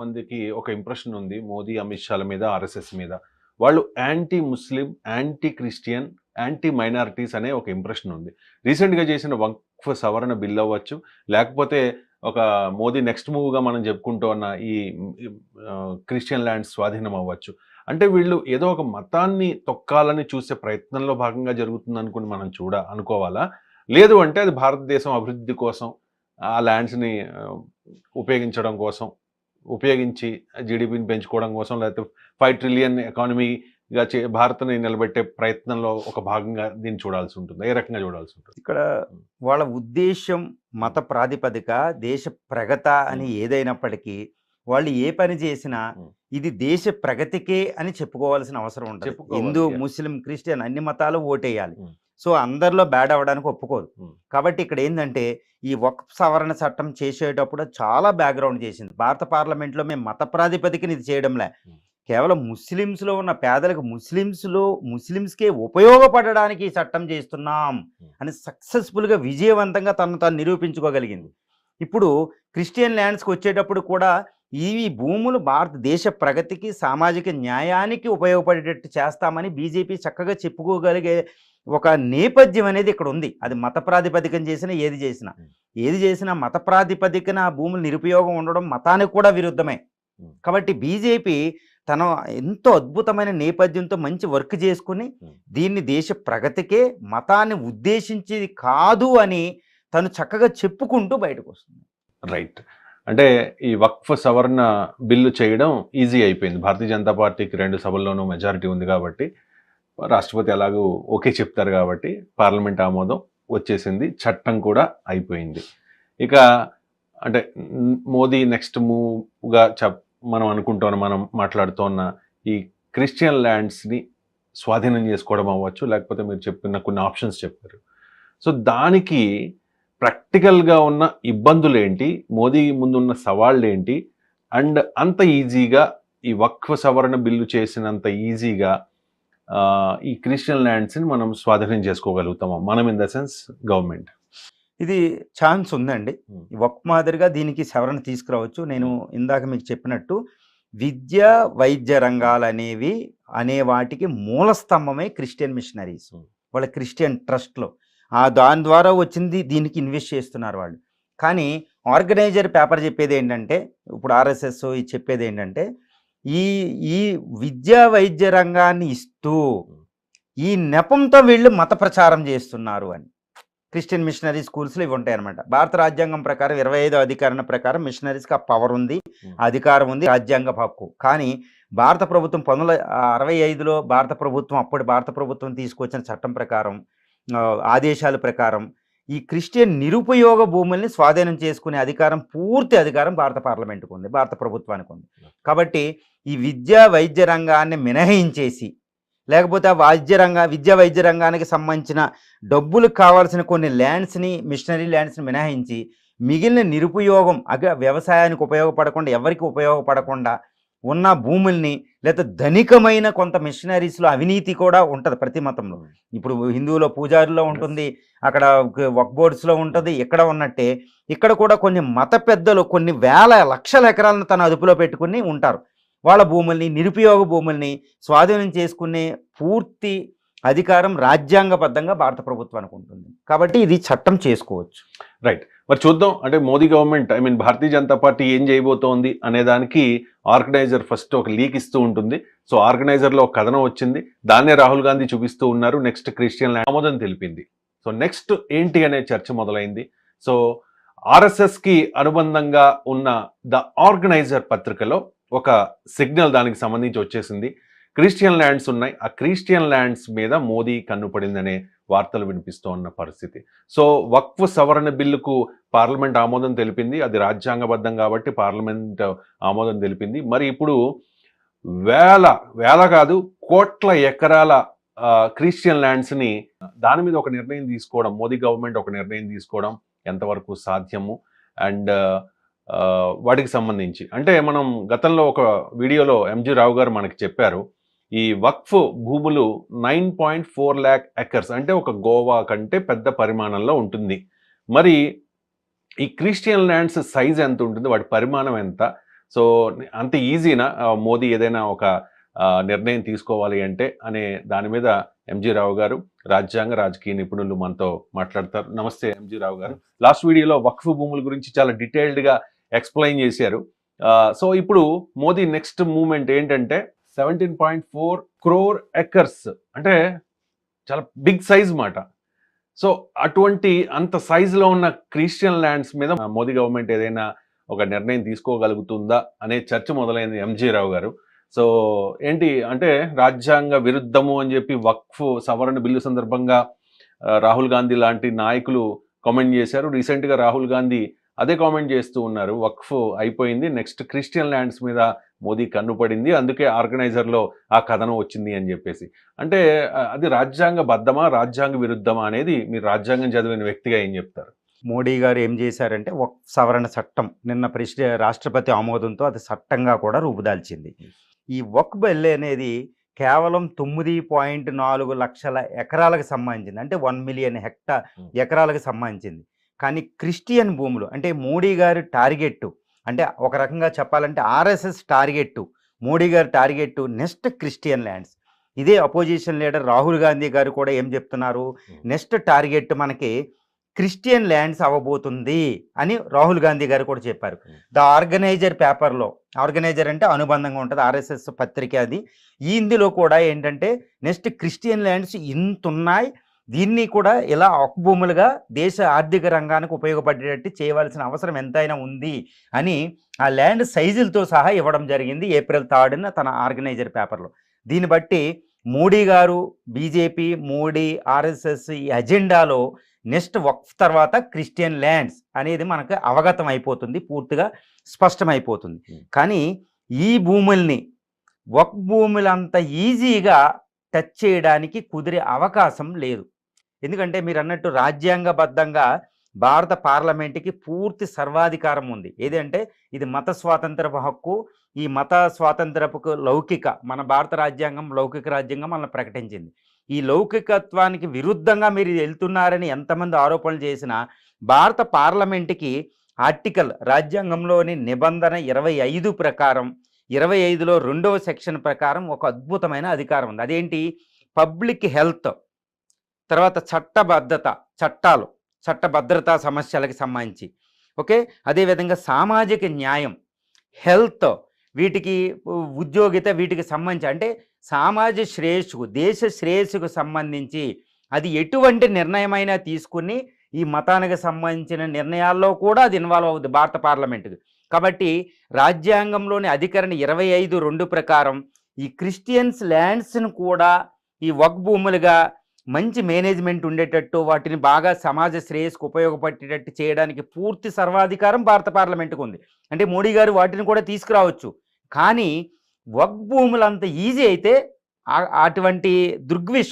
మందికి ఒక ఇంప్రెషన్ ఉంది మోదీ, అమిత్ షాల మీద, ఆర్ఎస్ఎస్ మీద. వాళ్ళు యాంటీ ముస్లిం, యాంటీ క్రిస్టియన్, యాంటీ మైనారిటీస్ అనే ఒక ఇంప్రెషన్ ఉంది. రీసెంట్‌గా చేసిన వక్ఫ్ సవరణ బిల్ అవ్వచ్చు, లేకపోతే ఒక మోదీ నెక్స్ట్ మూవ్‌గా మనం చెప్పుకుంటూ ఉన్న ఈ క్రిస్టియన్ ల్యాండ్స్ స్వాధీనం అవ్వచ్చు. అంటే వీళ్ళు ఏదో ఒక మతాన్ని తొక్కాలని చూసే ప్రయత్నంలో భాగంగా జరుగుతుందనుకుని మనం అనుకోవాలా? లేదు అంటే అది భారతదేశం అభివృద్ధి కోసం, ఆ ల్యాండ్స్‌ని ఉపయోగించడం కోసం, ఉపయోగించి జీడీపీని పెంచుకోవడం కోసం, లేకపోతే 5 ట్రిలియన్ ఎకానమీగా భారత్‌ని నిలబెట్టే ప్రయత్నంలో ఒక భాగంగా దీన్ని చూడాల్సి ఉంటుంది. ఏ రకంగా చూడాల్సి ఉంటుంది? ఇక్కడ వాళ్ళ ఉద్దేశ్యం మత ప్రాతిపదిక, దేశ ప్రగత అని ఏదైనప్పటికీ వాళ్ళు ఏ పని చేసినా ఇది దేశ ప్రగతికే అని చెప్పుకోవాల్సిన అవసరం ఉంటుంది. హిందూ, ముస్లిం, క్రిస్టియన్ అన్ని మతాలు ఓటేయాలి. సో అందరిలో బ్యాడ్ అవ్వడానికి ఒప్పుకోదు. కాబట్టి ఇక్కడ ఏంటంటే ఈ వక్ఫ్ సవరణ చట్టం చేసేటప్పుడు చాలా బ్యాక్గ్రౌండ్ చేసింది. భారత పార్లమెంట్లో మేము మత ప్రాతిపదికన ఇది చేయడంలే, కేవలం ముస్లిమ్స్లో ఉన్న పేదలకు ముస్లిమ్స్కే ఉపయోగపడడానికి ఈ చట్టం చేస్తున్నాం అని సక్సెస్ఫుల్గా విజయవంతంగా తను నిరూపించుకోగలిగింది. ఇప్పుడు క్రిస్టియన్ ల్యాండ్స్కి వచ్చేటప్పుడు కూడా ఈ భూములు భారతదేశ ప్రగతికి, సామాజిక న్యాయానికి ఉపయోగపడేటట్టు చేస్తామని బీజేపీ చక్కగా చెప్పుకోగలిగే ఒక నేపథ్యం అనేది ఇక్కడ ఉంది. అది మత ప్రాతిపదికన చేసినా ఏది చేసినా మత ప్రాతిపదికన ఆ భూములు నిరుపయోగం ఉండడం మతానికి కూడా విరుద్ధమే. కాబట్టి బీజేపీ తన ఎంతో అద్భుతమైన నేపథ్యంతో మంచి వర్క్ చేసుకుని దీన్ని దేశ ప్రగతికే, మతాన్ని ఉద్దేశించేది కాదు అని తను చక్కగా చెప్పుకుంటూ బయటకు వస్తుంది. రైట్. అంటే ఈ వక్ఫ్ సవరణ బిల్లు చేయడం ఈజీ అయిపోయింది. భారతీయ జనతా పార్టీకి 2 సభల్లోనూ మెజారిటీ ఉంది కాబట్టి, రాష్ట్రపతి ఎలాగూ ఓకే చెప్తారు కాబట్టి పార్లమెంట్ ఆమోదం వచ్చేసింది, చట్టం కూడా అయిపోయింది. ఇక అంటే మోదీ నెక్స్ట్ మూవ్గా మనం మనం మాట్లాడుతున్న ఈ క్రిస్టియన్ ల్యాండ్స్ని స్వాధీనం చేసుకోవడం అవ్వచ్చు, లేకపోతే మీరు చెప్పిన కొన్ని ఆప్షన్స్ చెప్పారు. సో దానికి ప్రాక్టికల్గా ఉన్న ఇబ్బందులు ఏంటి, మోదీ ముందున్న సవాళ్ళు ఏంటి, అండ్ అంత ఈజీగా ఈ వక్ఫ్ సవరణ బిల్లు చేసినంత ఈజీగా ఈ క్రిస్టియన్ ల్యాండ్స్ని మనం స్వాధీనం చేసుకోగలుగుతామా మనం, ఇన్ ద సెన్స్ గవర్నమెంట్? ఇది ఛాన్స్ ఉందండి. వక్ఫ్ మాదిరిగా దీనికి సవరణ తీసుకురావచ్చు. నేను ఇందాక మీకు చెప్పినట్టు విద్య, వైద్య రంగాలు అనే వాటికి మూల స్తంభమే క్రిస్టియన్ మిషనరీస్. వాళ్ళ క్రిస్టియన్ ట్రస్ట్లో దాని ద్వారా వచ్చింది దీనికి ఇన్వెస్ట్ చేస్తున్నారు వాళ్ళు. కానీ ఆర్గనైజర్ పేపర్ చెప్పేది ఏంటంటే, ఇప్పుడు ఆర్ఎస్ఎస్ చెప్పేది ఏంటంటే, ఈ విద్యా వైద్య రంగాన్ని ఇస్తూ ఈ నెపంతో వీళ్ళు మత ప్రచారం చేస్తున్నారు అని. క్రిస్టియన్ మిషనరీ స్కూల్స్లో ఇవి ఉంటాయన్నమాట. భారత రాజ్యాంగం ప్రకారం 25వ అధికరణ ప్రకారం మిషనరీస్కి ఆ పవర్ ఉంది, అధికారం ఉంది, రాజ్యాంగ హక్కు. కానీ భారత ప్రభుత్వం 1965లో అప్పటి భారత ప్రభుత్వం తీసుకొచ్చిన చట్టం ప్రకారం, ఆదేశాల ప్రకారం ఈ క్రిస్టియన్ నిరుపయోగ భూముల్ని స్వాధీనం చేసుకునే పూర్తి అధికారం భారత పార్లమెంటుకు ఉంది, భారత ప్రభుత్వానికి ఉంది. కాబట్టి ఈ విద్యా వైద్య రంగాన్ని మినహాయించేసి, లేకపోతే విద్యా వైద్య రంగానికి సంబంధించిన డబ్బులకు కావాల్సిన కొన్ని ల్యాండ్స్ని, మిషనరీ ల్యాండ్స్ని మినహాయించి మిగిలిన నిరుపయోగం, వ్యవసాయానికి ఉపయోగపడకుండా, ఎవరికి ఉపయోగపడకుండా ఉన్న భూముల్ని, లేదా ధనికమైన కొంత మిషనరీస్లో అవినీతి కూడా ఉంటుంది ప్రతి మతంలో. ఇప్పుడు హిందువులో పూజారుల్లో ఉంటుంది, అక్కడ వక్ఫ్ బోర్డ్స్లో ఉంటుంది. ఇక్కడ ఉన్నట్టే ఇక్కడ కూడా కొన్ని మత పెద్దలు కొన్ని వేల లక్షల ఎకరాలను తన అదుపులో పెట్టుకుని ఉంటారు. వాళ్ళ భూముల్ని, నిరుపయోగ భూముల్ని స్వాధీనం చేసుకునే పూర్తి అధికారం రాజ్యాంగబద్ధంగా భారత ప్రభుత్వానికి ఉంటుంది. కాబట్టి ఇది చట్టం చేసుకోవచ్చు. రైట్. మరి చూద్దాం, అంటే మోదీ గవర్నమెంట్, భారతీయ జనతా పార్టీ ఏం చేయబోతోంది అనే దానికి ఆర్గనైజర్ ఫస్ట్ ఒక లీక్ ఇస్తూ ఉంటుంది. సో ఆర్గనైజర్లో ఒక కథనం వచ్చింది, దాన్నే రాహుల్ గాంధీ చూపిస్తూ ఉన్నారు. నెక్స్ట్ క్రిస్టియన్ ఆమోదం తెలిపింది. సో నెక్స్ట్ ఏంటి అనే చర్చ మొదలైంది. సో ఆర్ఎస్ఎస్కి అనుబంధంగా ఉన్న ద ఆర్గనైజర్ పత్రికలో ఒక సిగ్నల్ దానికి సంబంధించి వచ్చేసింది. క్రిస్టియన్ ల్యాండ్స్ ఉన్నాయి, ఆ క్రిస్టియన్ ల్యాండ్స్ మీద మోదీ కన్నుపడిందనే వార్తలు వినిపిస్తూ ఉన్న పరిస్థితి. సో వక్ఫ్ సవరణ బిల్లుకు పార్లమెంట్ ఆమోదం తెలిపింది, అది రాజ్యాంగబద్ధం కాబట్టి పార్లమెంట్ ఆమోదం తెలిపింది. మరి ఇప్పుడు వేల కాదు కోట్ల ఎకరాల క్రిస్టియన్ ల్యాండ్స్ని దాని మీద ఒక నిర్ణయం తీసుకోవడం, మోదీ గవర్నమెంట్ ఒక నిర్ణయం తీసుకోవడం ఎంతవరకు సాధ్యము, అండ్ వాటికి సంబంధించి అంటే మనం గతంలో ఒక వీడియోలో ఎంజీ రావు గారు మనకి చెప్పారు, ఈ వక్ఫ్ భూములు 9.4 lakh ఎకర్స్, అంటే ఒక గోవా కంటే పెద్ద పరిమాణంలో ఉంటుంది. మరి ఈ క్రిస్టియన్ ల్యాండ్స్ సైజ్ ఎంత ఉంటుంది, వాటి పరిమాణం ఎంత, సో అంత ఈజీనా మోదీ ఏదైనా ఒక నిర్ణయం తీసుకోవాలి అంటే అనే దాని మీద ఎంజీ రావు గారు రాజ్యాంగ రాజకీయ నిపుణులు మనతో మాట్లాడతారు. నమస్తే ఎంజీ రావు గారు. లాస్ట్ వీడియోలో వక్ఫ్ భూముల గురించి చాలా డీటెయిల్డ్గా ఎక్స్ప్లెయిన్ చేశారు. సో ఇప్పుడు మోదీ నెక్స్ట్ మూవ్మెంట్ ఏంటంటే 17.4 crore ఎకర్స్, అంటే చాలా బిగ్ సైజ్ మాట. సో అటువంటి అంత సైజులో ఉన్న క్రిస్టియన్ ల్యాండ్స్ మీద మోదీ గవర్నమెంట్ ఏదైనా ఒక నిర్ణయం తీసుకోగలుగుతుందా అనే చర్చ మొదలైంది ఎంజీ రావు గారు. సో ఏంటి అంటే రాజ్యాంగ విరుద్ధము అని చెప్పి వక్ఫ్ సవరణ బిల్లు సందర్భంగా రాహుల్ గాంధీ లాంటి నాయకులు కామెంట్ చేశారు. రీసెంట్గా రాహుల్ గాంధీ అదే కామెంట్ చేస్తూ ఉన్నారు, వక్ఫ్ అయిపోయింది, నెక్స్ట్ క్రిస్టియన్ ల్యాండ్స్ మీద మోదీ కన్ను పడింది, అందుకే ఆర్గనైజర్లో ఆ కథనం వచ్చింది అని చెప్పేసి. అంటే అది రాజ్యాంగ బద్ధమా రాజ్యాంగ విరుద్ధమా అనేది మీరు రాజ్యాంగం చదివిన వ్యక్తిగా ఏం చెప్తారు? మోడీ గారు ఏం చేశారంటే వక్ఫ్ సవరణ చట్టం నిన్న రాష్ట్రపతి ఆమోదంతో అది చట్టంగా కూడా రూపుదాల్చింది. ఈ వక్ఫ్ బిల్ అనేది కేవలం 9.4 లక్షల ఎకరాలకు సంబంధించింది, అంటే 1 మిలియన్ ఎకరాలకు సంబంధించింది. కానీ క్రిస్టియన్ భూములు అంటే మోడీ గారి టార్గెట్, అంటే ఒక రకంగా చెప్పాలంటే ఆర్ఎస్ఎస్ టార్గెట్, మోడీ గారి టార్గెట్ నెక్స్ట్ క్రిస్టియన్ ల్యాండ్స్. ఇదే అపోజిషన్ లీడర్ రాహుల్ గాంధీ గారు కూడా ఏం చెప్తున్నారు, నెక్స్ట్ టార్గెట్ మనకి క్రిస్టియన్ ల్యాండ్స్ అవ్వబోతుంది అని రాహుల్ గాంధీ గారు కూడా చెప్పారు. ద ఆర్గనైజర్ పేపర్లో, ఆర్గనైజర్ అంటే అనుబంధంగా ఉంటుంది ఆర్ఎస్ఎస్ పత్రిక, అది ఇందులో కూడా ఏంటంటే నెక్స్ట్ క్రిస్టియన్ ల్యాండ్స్ ఇంత ఉన్నాయి, దీన్ని కూడా ఇలా వక్ఫ్ భూములుగా దేశ ఆర్థిక రంగానికి ఉపయోగపడేటట్టు చేయవలసిన అవసరం ఎంతైనా ఉంది అని ఆ ల్యాండ్ సైజులతో సహా ఇవ్వడం జరిగింది April 3rd తన ఆర్గనైజర్ పేపర్లో. దీన్ని బట్టి మోడీ గారు, బీజేపీ, మోడీ, ఆర్ఎస్ఎస్ ఈ అజెండాలో నెక్స్ట్ వక్ఫ్ తర్వాత క్రిస్టియన్ ల్యాండ్స్ అనేది మనకు అవగతం అయిపోతుంది, పూర్తిగా స్పష్టమైపోతుంది. కానీ ఈ భూముల్ని వక్ఫ్ భూములంత ఈజీగా టచ్ చేయడానికి కుదిరే అవకాశం లేదు. ఎందుకంటే మీరు అన్నట్టు రాజ్యాంగబద్ధంగా భారత పార్లమెంటుకి పూర్తి సర్వాధికారం ఉంది. ఏదంటే ఇది మత స్వాతంత్రపు హక్కు. ఈ మత స్వాతంత్రపుకు లౌకిక, మన భారత రాజ్యాంగం లౌకిక రాజ్యాంగం మనల్ని ప్రకటించింది. ఈ లౌకికత్వానికి విరుద్ధంగా మీరు వెళ్తున్నారని ఎంతమంది ఆరోపణలు చేసినా భారత పార్లమెంటుకి ఆర్టికల్, రాజ్యాంగంలోని నిబంధన 25 ప్రకారం, 25లో 2వ సెక్షన్ ప్రకారం ఒక అద్భుతమైన అధికారం ఉంది. అదేంటి, పబ్లిక్ హెల్త్, తర్వాత చట్టాలు, చట్టభద్రతా సమస్యలకు సంబంధించి, ఓకే, అదేవిధంగా సామాజిక న్యాయం, హెల్త్, వీటికి ఉద్యోగిత, వీటికి సంబంధించి అంటే సమాజ శ్రేయస్సుకు, దేశ శ్రేయస్సుకు సంబంధించి అది ఎటువంటి నిర్ణయమైనా తీసుకుని ఈ మతానికి సంబంధించిన నిర్ణయాల్లో కూడా అది ఇన్వాల్వ్ అవుతుంది భారత పార్లమెంటుకి. కాబట్టి రాజ్యాంగంలోని అధికరణ 25(2) ప్రకారం ఈ క్రిస్టియన్స్ ల్యాండ్స్ను కూడా ఈ వక్ఫ్ భూములుగా మంచి మేనేజ్మెంట్ ఉండేటట్టు, వాటిని బాగా సమాజ శ్రేయస్సుకు ఉపయోగపడేటట్టు చేయడానికి పూర్తి సర్వాధికారం భారత పార్లమెంటుకు ఉంది. అంటే మోడీ గారు వాటిని కూడా తీసుకురావచ్చు. కానీ వక్ఫ్ భూములు అంత ఈజీ అయితే అటువంటి దృగ్విషయం